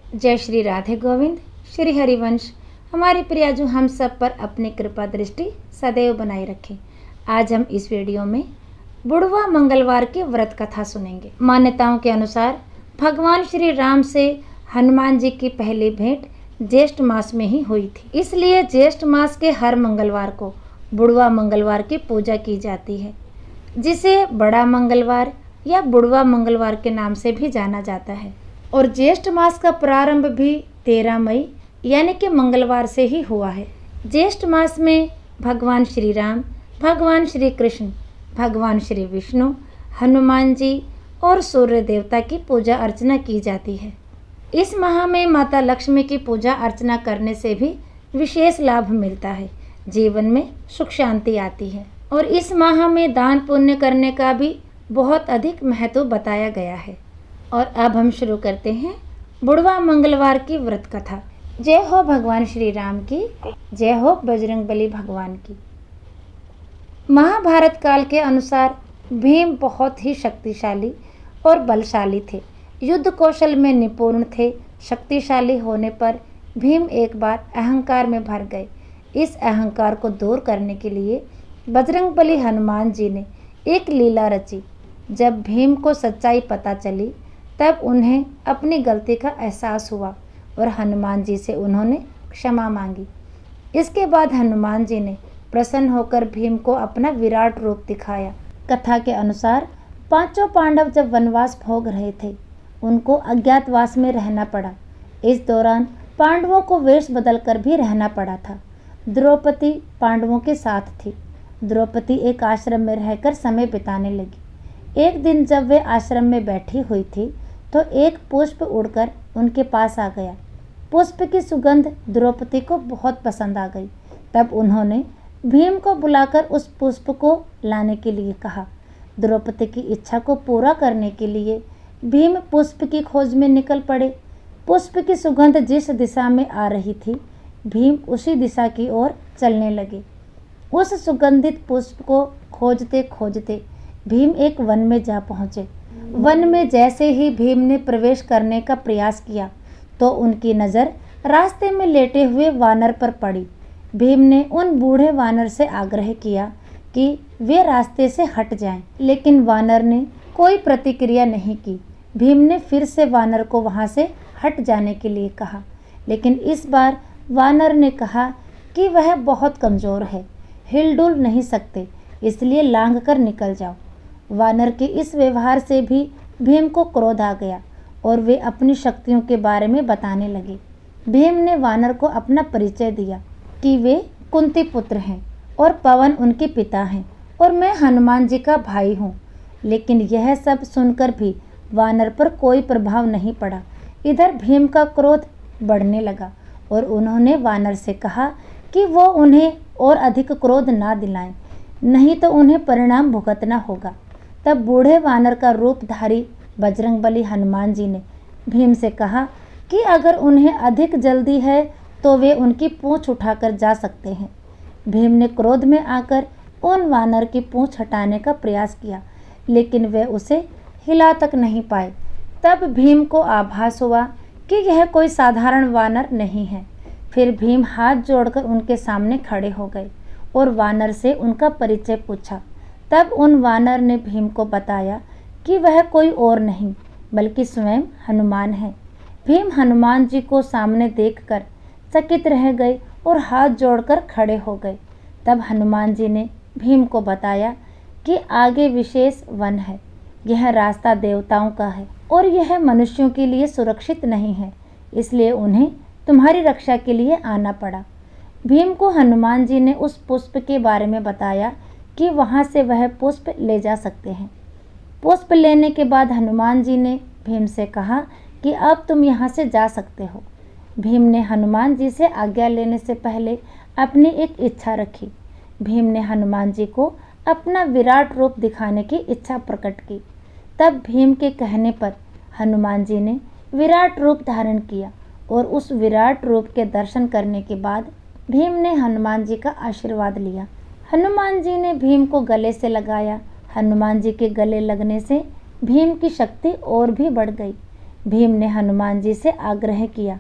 जय श्री राधे गोविंद, श्री हरिवंश। हमारे प्रियाजू हम सब पर अपनी कृपा दृष्टि सदैव बनाए रखें। आज हम इस वीडियो में बुढ़वा मंगलवार की व्रत कथा सुनेंगे। मान्यताओं के अनुसार भगवान श्री राम से हनुमान जी की पहली भेंट ज्येष्ठ मास में ही हुई थी, इसलिए ज्येष्ठ मास के हर मंगलवार को बुढ़वा मंगलवार की पूजा की जाती है, जिसे बड़ा मंगलवार या बुढ़वा मंगलवार के नाम से भी जाना जाता है। और ज्येष्ठ मास का प्रारंभ भी 13 मई यानी कि मंगलवार से ही हुआ है। ज्येष्ठ मास में भगवान श्री राम, भगवान श्री कृष्ण, भगवान श्री विष्णु, हनुमान जी और सूर्य देवता की पूजा अर्चना की जाती है। इस माह में माता लक्ष्मी की पूजा अर्चना करने से भी विशेष लाभ मिलता है, जीवन में सुख शांति आती है। और इस माह में दान पुण्य करने का भी बहुत अधिक महत्व बताया गया है। और अब हम शुरू करते हैं बुढ़वा मंगलवार की व्रत कथा। जय हो भगवान श्री राम की, जय हो बजरंगबली भगवान की। महाभारत काल के अनुसार भीम बहुत ही शक्तिशाली और बलशाली थे, युद्ध कौशल में निपुण थे। शक्तिशाली होने पर भीम एक बार अहंकार में भर गए। इस अहंकार को दूर करने के लिए बजरंगबली हनुमान जी ने एक लीला रची। जब भीम को सच्चाई पता चली तब उन्हें अपनी गलती का एहसास हुआ और हनुमान जी से उन्होंने क्षमा मांगी। इसके बाद हनुमान जी ने प्रसन्न होकर भीम को अपना विराट रूप दिखाया। कथा के अनुसार पांचों पांडव जब वनवास भोग रहे थे, उनको अज्ञातवास में रहना पड़ा। इस दौरान पांडवों को वेश बदलकर भी रहना पड़ा था। द्रौपदी पांडवों के साथ थी। द्रौपदी एक आश्रम में रहकर समय बिताने लगी। एक दिन जब वे आश्रम में बैठी हुई थी तो एक पुष्प उड़कर उनके पास आ गया। पुष्प की सुगंध द्रौपदी को बहुत पसंद आ गई। तब उन्होंने भीम को बुलाकर उस पुष्प को लाने के लिए कहा। द्रौपदी की इच्छा को पूरा करने के लिए भीम पुष्प की खोज में निकल पड़े। पुष्प की सुगंध जिस दिशा में आ रही थी, भीम उसी दिशा की ओर चलने लगे। उस सुगंधित पुष्प को खोजते खोजते भीम एक वन में जा पहुँचे। वन में जैसे ही भीम ने प्रवेश करने का प्रयास किया तो उनकी नज़र रास्ते में लेटे हुए वानर पर पड़ी। भीम ने उन बूढ़े वानर से आग्रह किया कि वे रास्ते से हट जाएं, लेकिन वानर ने कोई प्रतिक्रिया नहीं की। भीम ने फिर से वानर को वहां से हट जाने के लिए कहा, लेकिन इस बार वानर ने कहा कि वह बहुत कमज़ोर है, हिलडुल नहीं सकते, इसलिए लांघ कर निकल जाओ। वानर के इस व्यवहार से भी भीम को क्रोध आ गया और वे अपनी शक्तियों के बारे में बताने लगे। भीम ने वानर को अपना परिचय दिया कि वे कुंती पुत्र हैं और पवन उनके पिता हैं और मैं हनुमान जी का भाई हूँ। लेकिन यह सब सुनकर भी वानर पर कोई प्रभाव नहीं पड़ा। इधर भीम का क्रोध बढ़ने लगा और उन्होंने वानर से कहा कि वो उन्हें और अधिक क्रोध ना दिलाएं, नहीं तो उन्हें परिणाम भुगतना होगा। तब बूढ़े वानर का रूपधारी बजरंगबली हनुमान जी ने भीम से कहा कि अगर उन्हें अधिक जल्दी है तो वे उनकी पूंछ उठाकर जा सकते हैं। भीम ने क्रोध में आकर उन वानर की पूंछ हटाने का प्रयास किया, लेकिन वे उसे हिला तक नहीं पाए। तब भीम को आभास हुआ कि यह कोई साधारण वानर नहीं है। फिर भीम हाथ जोड़कर उनके सामने खड़े हो गए और वानर से उनका परिचय पूछा। तब उन वानर ने भीम को बताया कि वह कोई और नहीं बल्कि स्वयं हनुमान है। भीम हनुमान जी को सामने देखकर चकित रह गए और हाथ जोड़कर खड़े हो गए। तब हनुमान जी ने भीम को बताया कि आगे विशेष वन है, यह रास्ता देवताओं का है और यह मनुष्यों के लिए सुरक्षित नहीं है, इसलिए उन्हें तुम्हारी रक्षा के लिए आना पड़ा। भीम को हनुमान जी ने उस पुष्प के बारे में बताया कि वहाँ से वह पुष्प ले जा सकते हैं। पुष्प लेने के बाद हनुमान जी ने भीम से कहा कि अब तुम यहाँ से जा सकते हो। भीम ने हनुमान जी से आज्ञा लेने से पहले अपनी एक इच्छा रखी। भीम ने हनुमान जी को अपना विराट रूप दिखाने की इच्छा प्रकट की। तब भीम के कहने पर हनुमान जी ने विराट रूप धारण किया और उस विराट रूप के दर्शन करने के बाद भीम ने हनुमान जी का आशीर्वाद लिया। हनुमान जी ने भीम को गले से लगाया। हनुमान जी के गले लगने से भीम की शक्ति और भी बढ़ गई। भीम ने हनुमान जी से आग्रह किया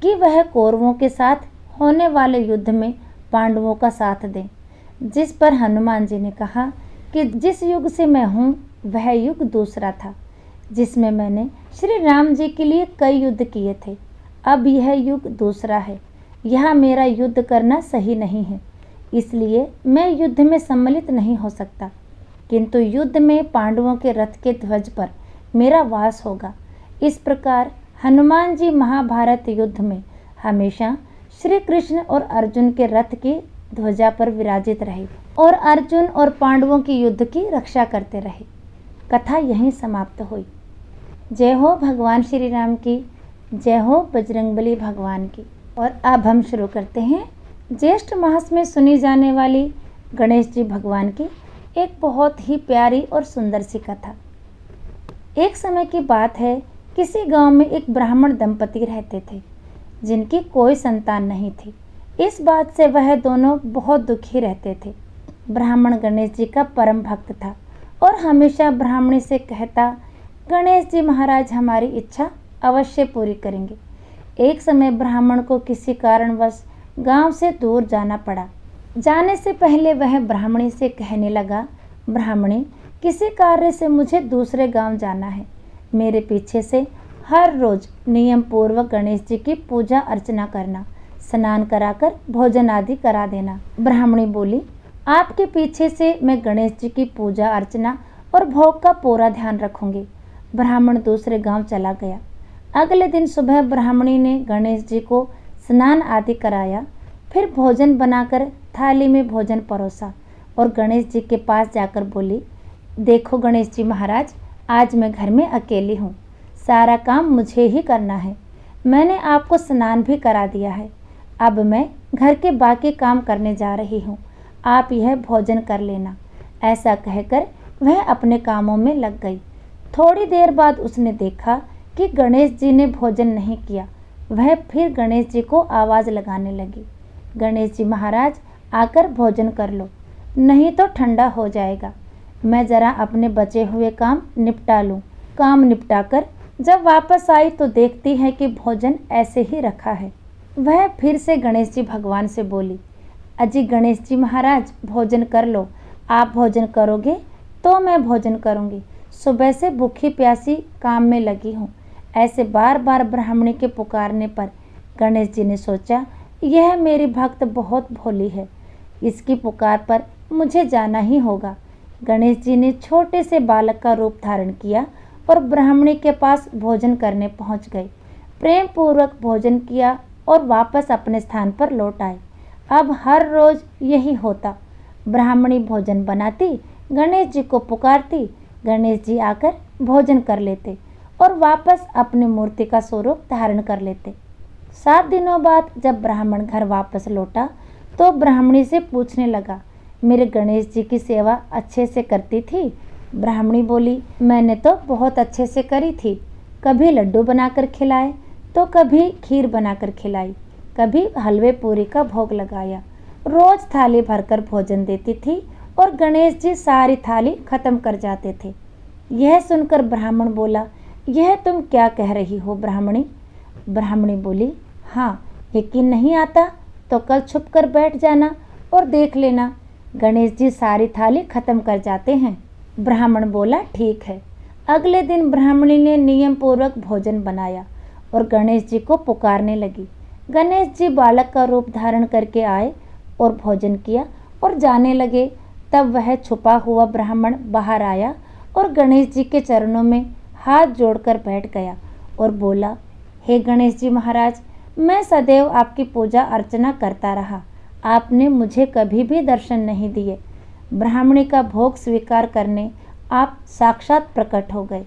कि वह कौरवों के साथ होने वाले युद्ध में पांडवों का साथ दें। जिस पर हनुमान जी ने कहा कि जिस युग से मैं हूँ वह युग दूसरा था, जिसमें मैंने श्री राम जी के लिए कई युद्ध किए थे। अब यह युग दूसरा है, यहाँ मेरा युद्ध करना सही नहीं है, इसलिए मैं युद्ध में सम्मिलित नहीं हो सकता, किंतु युद्ध में पांडवों के रथ के ध्वज पर मेरा वास होगा। इस प्रकार हनुमान जी महाभारत युद्ध में हमेशा श्री कृष्ण और अर्जुन के रथ की ध्वजा पर विराजित रहे और अर्जुन और पांडवों की युद्ध की रक्षा करते रहे। कथा यहीं समाप्त हुई। जय हो भगवान श्री राम की, जय हो बजरंगबली भगवान की। और अब हम शुरू करते हैं ज्येष्ठ मास में सुनी जाने वाली गणेश जी भगवान की एक बहुत ही प्यारी और सुंदर सी कथा। एक समय की बात है, किसी गांव में एक ब्राह्मण दंपति रहते थे जिनकी कोई संतान नहीं थी। इस बात से वह दोनों बहुत दुखी रहते थे। ब्राह्मण गणेश जी का परम भक्त था और हमेशा ब्राह्मणी से कहता, गणेश जी महाराज हमारी इच्छा अवश्य पूरी करेंगे। एक समय ब्राह्मण को किसी कारणवश गांव से दूर जाना पड़ा। जाने से पहले वह ब्राह्मणी से कहने लगा, ब्राह्मणी, किसी कार्य से मुझे दूसरे गांव जाना है। मेरे पीछे से हर रोज नियम पूर्वक गणेश जी की पूजा अर्चना करना, स्नान कराकर भोजन आदि करा देना। ब्राह्मणी बोली, आपके पीछे से मैं गणेश जी की पूजा अर्चना और भोग का पूरा ध्यान रखूंगी। ब्राह्मण दूसरे गांव चला गया। अगले दिन सुबह ब्राह्मणी ने गणेश जी को स्नान आदि कराया, फिर भोजन बनाकर थाली में भोजन परोसा और गणेश जी के पास जाकर बोली, देखो गणेश जी महाराज, आज मैं घर में अकेली हूँ, सारा काम मुझे ही करना है। मैंने आपको स्नान भी करा दिया है, अब मैं घर के बाकी काम करने जा रही हूँ, आप यह भोजन कर लेना। ऐसा कहकर वह अपने कामों में लग गई। थोड़ी देर बाद उसने देखा कि गणेश जी ने भोजन नहीं किया। वह फिर गणेश जी को आवाज़ लगाने लगी, गणेश जी महाराज आकर भोजन कर लो, नहीं तो ठंडा हो जाएगा। मैं ज़रा अपने बचे हुए काम निपटा लूँ। काम निपटाकर जब वापस आई तो देखती है कि भोजन ऐसे ही रखा है। वह फिर से गणेश जी भगवान से बोली, अजी गणेश जी महाराज भोजन कर लो, आप भोजन करोगे तो मैं भोजन करूँगी, सुबह से भूखी प्यासी काम में लगी हूँ। ऐसे बार बार ब्राह्मणी के पुकारने पर गणेश जी ने सोचा, यह मेरी भक्त बहुत भोली है, इसकी पुकार पर मुझे जाना ही होगा। गणेश जी ने छोटे से बालक का रूप धारण किया और ब्राह्मणी के पास भोजन करने पहुंच गए। प्रेम पूर्वक भोजन किया और वापस अपने स्थान पर लौट आए। अब हर रोज यही होता। ब्राह्मणी भोजन बनाती, गणेश जी को पुकारती, गणेश जी आकर भोजन कर लेते और वापस अपनी मूर्ति का स्वरूप धारण कर लेते। 7 दिनों बाद जब ब्राह्मण घर वापस लौटा तो ब्राह्मणी से पूछने लगा, मेरे गणेश जी की सेवा अच्छे से करती थी? ब्राह्मणी बोली, मैंने तो बहुत अच्छे से करी थी। कभी लड्डू बनाकर खिलाए तो कभी खीर बनाकर खिलाई, कभी हलवे पूरी का भोग लगाया, रोज थाली भरकर भोजन देती थी और गणेश जी सारी थाली खत्म कर जाते थे। यह सुनकर ब्राह्मण बोला, यह तुम क्या कह रही हो ब्राह्मणी? ब्राह्मणी बोली, हाँ, यकीन नहीं आता तो कल छुप कर बैठ जाना और देख लेना, गणेश जी सारी थाली खत्म कर जाते हैं। ब्राह्मण बोला, ठीक है। अगले दिन ब्राह्मणी ने नियम पूर्वक भोजन बनाया और गणेश जी को पुकारने लगी। गणेश जी बालक का रूप धारण करके आए और भोजन किया और जाने लगे। तब वह छुपा हुआ ब्राह्मण बाहर आया और गणेश जी के चरणों में हाथ जोड़कर बैठ गया और बोला, हे गणेश जी महाराज, मैं सदैव आपकी पूजा अर्चना करता रहा, आपने मुझे कभी भी दर्शन नहीं दिए। ब्राह्मणी का भोग स्वीकार करने आप साक्षात प्रकट हो गए।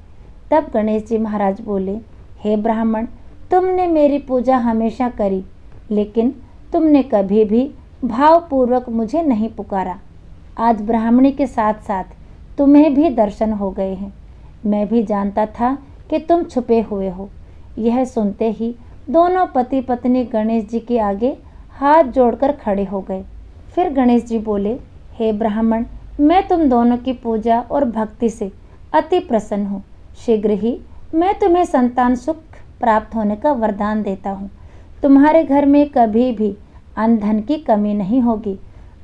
तब गणेश जी महाराज बोले, हे ब्राह्मण, तुमने मेरी पूजा हमेशा करी, लेकिन तुमने कभी भी भावपूर्वक मुझे नहीं पुकारा। आज ब्राह्मणी के साथ साथ तुम्हें भी दर्शन हो गए हैं। मैं भी जानता था कि तुम छुपे हुए हो। यह सुनते ही दोनों पति पत्नी गणेश जी के आगे हाथ जोड़कर खड़े हो गए। फिर गणेश जी बोले, हे ब्राह्मण, मैं तुम दोनों की पूजा और भक्ति से अति प्रसन्न हूँ। शीघ्र ही मैं तुम्हें संतान सुख प्राप्त होने का वरदान देता हूँ। तुम्हारे घर में कभी भी अन्न धन की कमी नहीं होगी।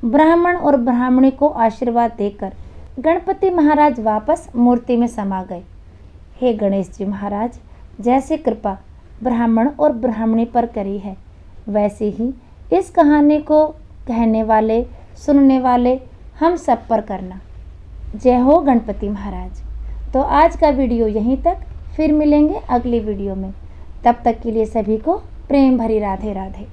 ब्राह्मण और ब्राह्मणी को आशीर्वाद देकर गणपति महाराज वापस मूर्ति में समा गए। हे गणेश जी महाराज, जैसे कृपा ब्राह्मण और ब्राह्मणी पर करी है, वैसे ही इस कहानी को कहने वाले, सुनने वाले हम सब पर करना। जय हो गणपति महाराज। तो आज का वीडियो यहीं तक, फिर मिलेंगे अगली वीडियो में। तब तक के लिए सभी को प्रेम भरी राधे राधे।